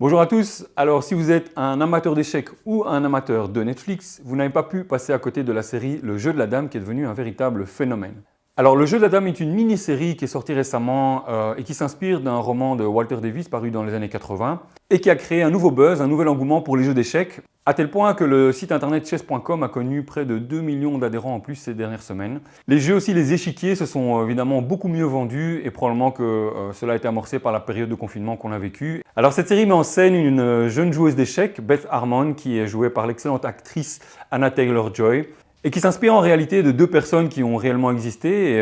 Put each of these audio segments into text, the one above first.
Bonjour à tous, alors si vous êtes un amateur d'échecs ou un amateur de Netflix, vous n'avez pas pu passer à côté de la série Le Jeu de la Dame qui est devenu un véritable phénomène. Alors Le Jeu de la Dame est une mini-série qui est sortie récemment et qui s'inspire d'un roman de Walter Davis paru dans les années 80 et qui a créé un nouveau buzz, un nouvel engouement pour les jeux d'échecs, à tel point que le site internet chess.com a connu près de 2 millions d'adhérents en plus ces dernières semaines. Les jeux aussi, les échiquiers, se sont évidemment beaucoup mieux vendus et probablement que cela a été amorcé par la période de confinement qu'on a vécue. Alors cette série met en scène une jeune joueuse d'échecs, Beth Harmon, qui est jouée par l'excellente actrice Anya Taylor-Joy, et qui s'inspire en réalité de deux personnes qui ont réellement existé.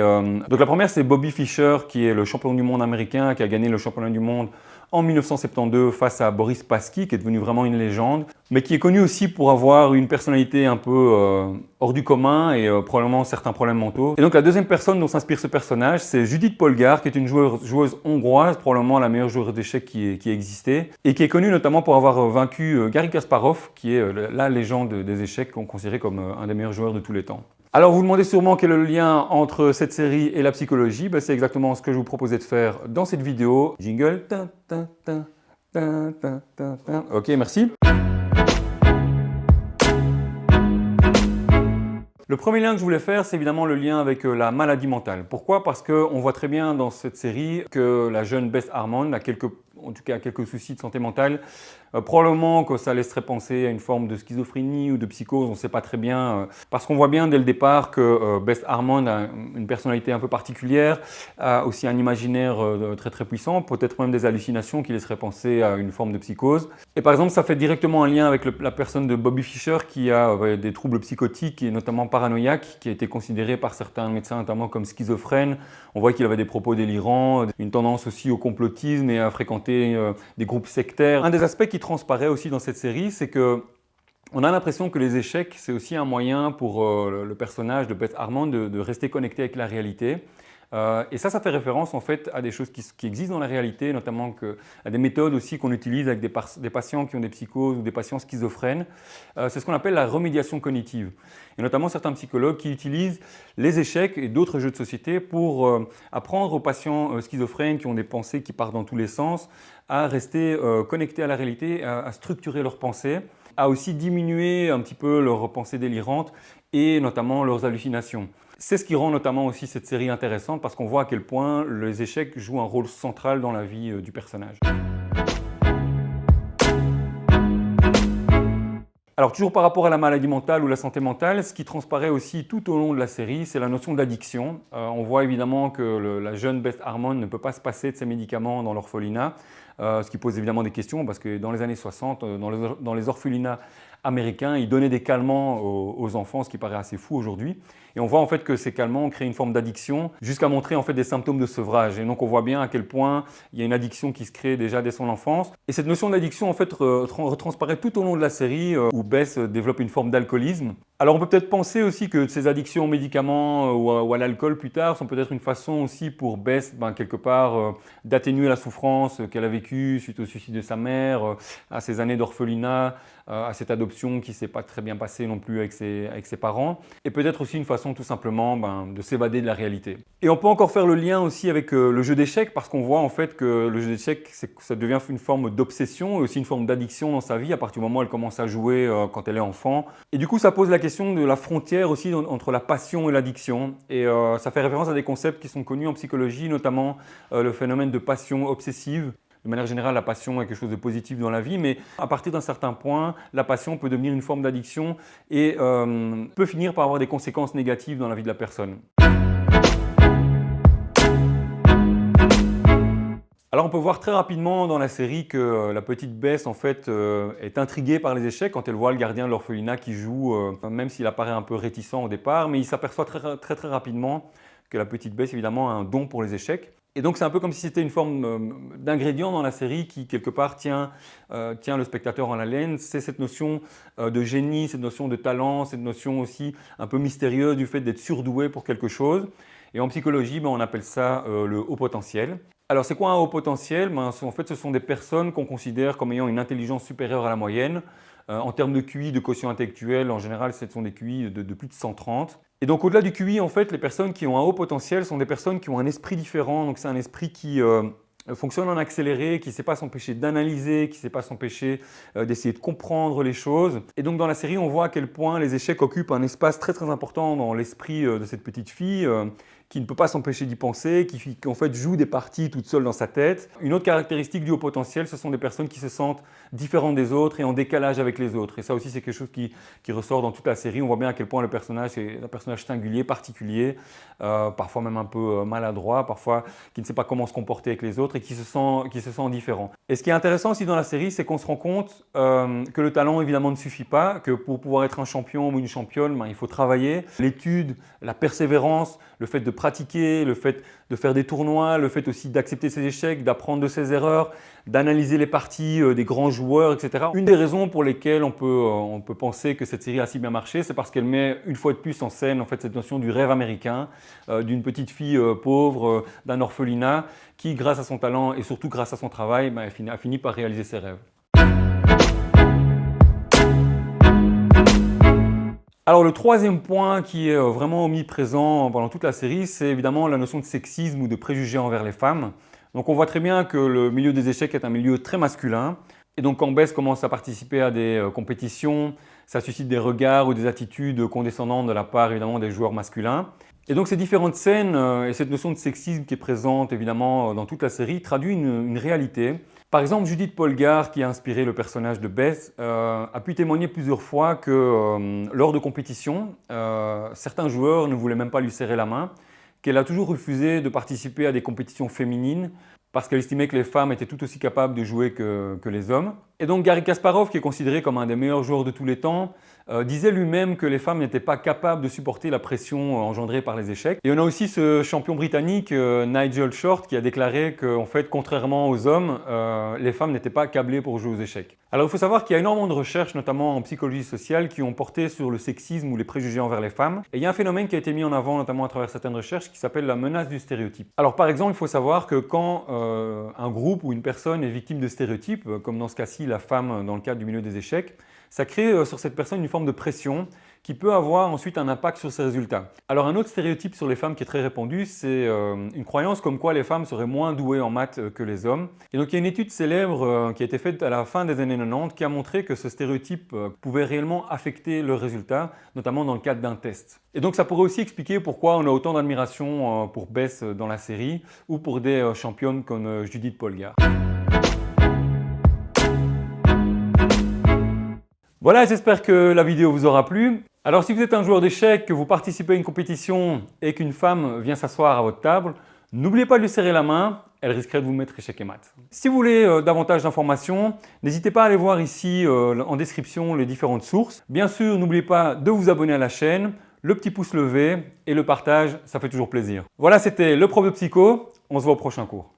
Donc la première, c'est Bobby Fischer, qui est le champion du monde américain, qui a gagné le championnat du monde en 1972 face à Boris Spassky, qui est devenu vraiment une légende, mais qui est connu aussi pour avoir une personnalité un peu hors du commun et probablement certains problèmes mentaux. Et donc la deuxième personne dont s'inspire ce personnage, c'est Judith Polgar, qui est une joueuse hongroise, probablement la meilleure joueuse d'échecs qui existait, et qui est connue notamment pour avoir vaincu Garry Kasparov, qui est la légende des échecs, considéré comme un des meilleurs joueurs de tous les temps. Alors vous vous demandez sûrement quel est le lien entre cette série et la psychologie. C'est exactement ce que je vous proposais de faire dans cette vidéo. Jingle. Ok, merci. Le premier lien que je voulais faire, c'est évidemment le lien avec la maladie mentale. Pourquoi? Parce qu'on voit très bien dans cette série que la jeune Beth Harmon a quelques soucis de santé mentale. Probablement que ça laisserait penser à une forme de schizophrénie ou de psychose, on ne sait pas très bien. Parce qu'on voit bien dès le départ que Beth Harmon a une personnalité un peu particulière, a aussi un imaginaire très très puissant, peut-être même des hallucinations qui laisseraient penser à une forme de psychose. Et par exemple, ça fait directement un lien avec la personne de Bobby Fischer qui a des troubles psychotiques et notamment paranoïaques, qui a été considéré par certains médecins notamment comme schizophrène. On voit qu'il avait des propos délirants, une tendance aussi au complotisme et à fréquenter des groupes sectaires. Un des aspects qui transparaît aussi dans cette série, c'est que on a l'impression que les échecs, c'est aussi un moyen pour le personnage de Beth Harmon de rester connecté avec la réalité. Et ça fait référence en fait à des choses qui existent dans la réalité, notamment à des méthodes aussi qu'on utilise avec des patients qui ont des psychoses ou des patients schizophrènes. C'est ce qu'on appelle la remédiation cognitive. Et notamment certains psychologues qui utilisent les échecs et d'autres jeux de société pour apprendre aux patients schizophrènes qui ont des pensées qui partent dans tous les sens à rester connectés à la réalité, à structurer leurs pensées, à aussi diminuer un petit peu leurs pensées délirantes et notamment leurs hallucinations. C'est ce qui rend notamment aussi cette série intéressante parce qu'on voit à quel point les échecs jouent un rôle central dans la vie du personnage. Alors toujours par rapport à la maladie mentale ou la santé mentale, ce qui transparaît aussi tout au long de la série, c'est la notion d'addiction. On voit évidemment que la jeune Beth Harmon ne peut pas se passer de ses médicaments dans l'orphelinat, ce qui pose évidemment des questions parce que dans les années 60, dans les orphelinats américains, ils donnaient des calmants aux enfants, ce qui paraît assez fou aujourd'hui. Et on voit en fait que ces calmants créent une forme d'addiction jusqu'à montrer en fait des symptômes de sevrage. Et donc on voit bien à quel point il y a une addiction qui se crée déjà dès son enfance. Et cette notion d'addiction en fait retransparaît tout au long de la série où Beth développe une forme d'alcoolisme. Alors on peut peut-être penser aussi que ces addictions aux médicaments ou à l'alcool plus tard sont peut-être une façon aussi pour Beth quelque part d'atténuer la souffrance qu'elle a vécue suite au suicide de sa mère, à ses années d'orphelinat, à cette adoption qui ne s'est pas très bien passée non plus avec ses parents. Et peut-être aussi une façon tout simplement de s'évader de la réalité. Et on peut encore faire le lien aussi avec le jeu d'échecs parce qu'on voit en fait que le jeu d'échecs, ça devient une forme d'obsession et aussi une forme d'addiction dans sa vie à partir du moment où elle commence à jouer quand elle est enfant. Et du coup, ça pose la question de la frontière aussi entre la passion et l'addiction. Et ça fait référence à des concepts qui sont connus en psychologie, notamment le phénomène de passion obsessive. De manière générale, la passion est quelque chose de positif dans la vie, mais à partir d'un certain point, la passion peut devenir une forme d'addiction et peut finir par avoir des conséquences négatives dans la vie de la personne. Alors on peut voir très rapidement dans la série que la petite Beth en fait est intriguée par les échecs quand elle voit le gardien de l'orphelinat qui joue, même s'il apparaît un peu réticent au départ, mais il s'aperçoit très rapidement que la petite Beth évidemment a un don pour les échecs. Et donc c'est un peu comme si c'était une forme d'ingrédient dans la série qui quelque part tient le spectateur en haleine. C'est cette notion de génie, cette notion de talent, cette notion aussi un peu mystérieuse du fait d'être surdoué pour quelque chose. Et en psychologie, on appelle ça le haut potentiel. Alors c'est quoi un haut potentiel? En fait ce sont des personnes qu'on considère comme ayant une intelligence supérieure à la moyenne. En termes de QI, de quotient intellectuel, en général ce sont des QI de plus de 130. Et donc au-delà du QI, en fait, les personnes qui ont un haut potentiel sont des personnes qui ont un esprit différent. Donc c'est un esprit qui fonctionne en accéléré, qui ne sait pas s'empêcher d'analyser, qui ne sait pas s'empêcher d'essayer de comprendre les choses. Et donc dans la série, on voit à quel point les échecs occupent un espace très très important dans l'esprit de cette petite fille qui ne peut pas s'empêcher d'y penser, qui en fait joue des parties toute seule dans sa tête. Une autre caractéristique du haut potentiel, ce sont des personnes qui se sentent différentes des autres et en décalage avec les autres. Et ça aussi, c'est quelque chose qui ressort dans toute la série. On voit bien à quel point le personnage est un personnage singulier, particulier, parfois même un peu maladroit, parfois qui ne sait pas comment se comporter avec les autres et qui se sent différent. Et ce qui est intéressant aussi dans la série, c'est qu'on se rend compte que le talent évidemment ne suffit pas, que pour pouvoir être un champion ou une championne, il faut travailler. L'étude, la persévérance, le fait de pratiquer, le fait de faire des tournois, le fait aussi d'accepter ses échecs, d'apprendre de ses erreurs, d'analyser les parties des grands joueurs, etc. Une des raisons pour lesquelles on peut penser que cette série a si bien marché, c'est parce qu'elle met une fois de plus en scène en fait, cette notion du rêve américain, d'une petite fille pauvre, d'un orphelinat, qui grâce à son talent et surtout grâce à son travail, a fini par réaliser ses rêves. Alors le troisième point qui est vraiment omniprésent pendant toute la série, c'est évidemment la notion de sexisme ou de préjugés envers les femmes. Donc on voit très bien que le milieu des échecs est un milieu très masculin. Et donc quand Bess commence à participer à des compétitions, ça suscite des regards ou des attitudes condescendantes de la part évidemment des joueurs masculins. Et donc ces différentes scènes et cette notion de sexisme qui est présente évidemment dans toute la série traduit une réalité. Par exemple, Judith Polgar, qui a inspiré le personnage de Bess, a pu témoigner plusieurs fois que lors de compétitions, certains joueurs ne voulaient même pas lui serrer la main, qu'elle a toujours refusé de participer à des compétitions féminines parce qu'elle estimait que les femmes étaient tout aussi capables de jouer que les hommes. Et donc Garry Kasparov, qui est considéré comme un des meilleurs joueurs de tous les temps, disait lui-même que les femmes n'étaient pas capables de supporter la pression engendrée par les échecs. Et on a aussi ce champion britannique, Nigel Short, qui a déclaré qu'en fait, contrairement aux hommes, les femmes n'étaient pas câblées pour jouer aux échecs. Alors il faut savoir qu'il y a énormément de recherches, notamment en psychologie sociale, qui ont porté sur le sexisme ou les préjugés envers les femmes. Et il y a un phénomène qui a été mis en avant, notamment à travers certaines recherches, qui s'appelle la menace du stéréotype. Alors par exemple, il faut savoir que quand un groupe ou une personne est victime de stéréotypes, comme dans ce cas-ci la femme dans le cadre du milieu des échecs, ça crée sur cette personne une forme de pression qui peut avoir ensuite un impact sur ses résultats. Alors un autre stéréotype sur les femmes qui est très répandu, c'est une croyance comme quoi les femmes seraient moins douées en maths que les hommes. Et donc il y a une étude célèbre qui a été faite à la fin des années 90 qui a montré que ce stéréotype pouvait réellement affecter leurs résultats, notamment dans le cadre d'un test. Et donc ça pourrait aussi expliquer pourquoi on a autant d'admiration pour Bess dans la série ou pour des championnes comme Judith Polgar. Voilà, j'espère que la vidéo vous aura plu. Alors si vous êtes un joueur d'échecs, que vous participez à une compétition et qu'une femme vient s'asseoir à votre table, n'oubliez pas de lui serrer la main, elle risquerait de vous mettre échec et mat. Si vous voulez davantage d'informations, n'hésitez pas à aller voir ici en description les différentes sources. Bien sûr, n'oubliez pas de vous abonner à la chaîne, le petit pouce levé et le partage, ça fait toujours plaisir. Voilà, c'était le prof de psycho, on se voit au prochain cours.